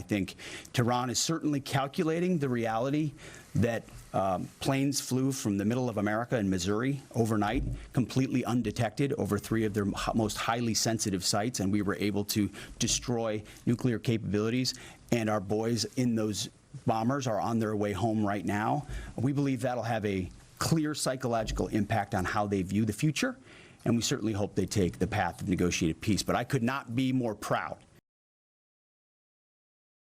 think Tehran is certainly calculating the reality that planes flew from the middle of America in Missouri overnight, completely undetected over 3 of their most highly sensitive sites, and we were able to destroy nuclear capabilities. And our boys in those bombers are on their way home right now. We believe that'll have a clear psychological impact on how they view the future, and we certainly hope they take the path of negotiated peace. But I could not be more proud.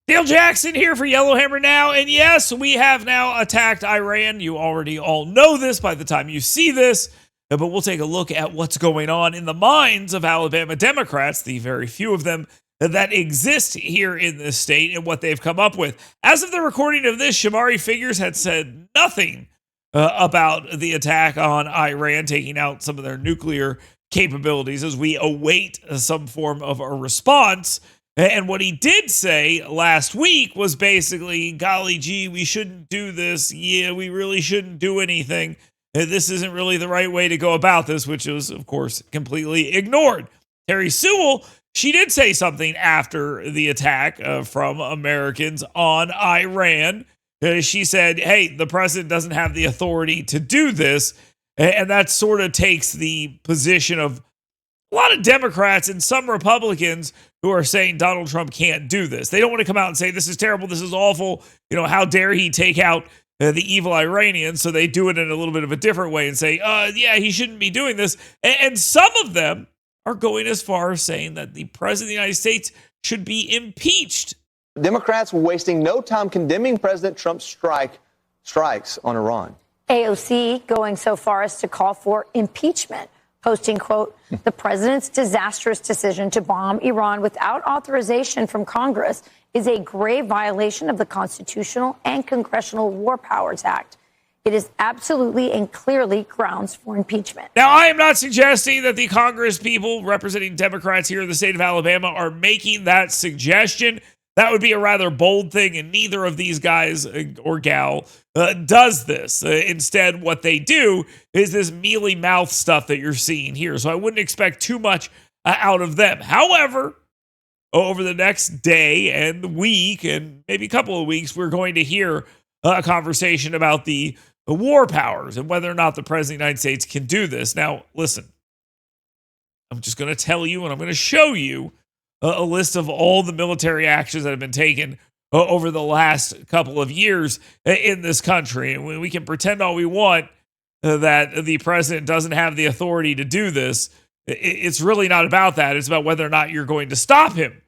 Dale Jackson here for Yellowhammer Now, and yes, we have now attacked Iran. You already all know this by the time you see this, but we'll take a look at what's going on in the minds of Alabama Democrats, the very few of them that exist here in this state, and what they've come up with. As of the recording of this, Shomari Figures had said nothing about the attack on Iran, taking out some of their nuclear capabilities as we await some form of a response. And what he did say last week was basically, golly gee, we shouldn't do this. Yeah, we really shouldn't do anything. This isn't really the right way to go about this, which was, of course, completely ignored. Terri Sewell, she did say something after the attack from Americans on Iran. She said, hey, the president doesn't have the authority to do this. And that sort of takes the position of a lot of Democrats and some Republicans who are saying Donald Trump can't do this. They don't want to come out and say, this is terrible, this is awful. You know, how dare he take out the evil Iranians? So they do it in a little bit of a different way and say, yeah, he shouldn't be doing this. And some of them are going as far as saying that the president of the United States should be impeached. Democrats wasting no time condemning President Trump's strikes on Iran. AOC going so far as to call for impeachment, posting, quote, the president's disastrous decision to bomb Iran without authorization from Congress is a grave violation of the Constitutional and Congressional War Powers Act. It is absolutely and clearly grounds for impeachment. Now, I am not suggesting that the Congress people representing Democrats here in the state of Alabama are making that suggestion. That would be a rather bold thing, and neither of these guys or gal does this. Instead, what they do is this mealy mouth stuff that you're seeing here. So I wouldn't expect too much out of them. However, over the next day and week and maybe a couple of weeks, we're going to hear a conversation about the war powers and whether or not the president of the United States can do this. Now, listen, I'm just going to tell you and I'm going to show you a list of all the military actions that have been taken over the last couple of years in this country. And we can pretend all we want that the president doesn't have the authority to do this. It's really not about that. It's about whether or not you're going to stop him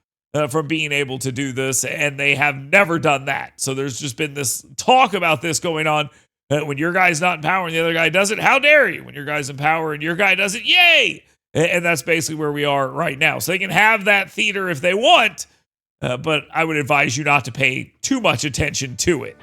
from being able to do this. And they have never done that. So there's just been this talk about this going on. When your guy's not in power and the other guy does it, how dare you? When your guy's in power and your guy does it, yay! And that's basically where we are right now. So they can have that theater if they want, but I would advise you not to pay too much attention to it.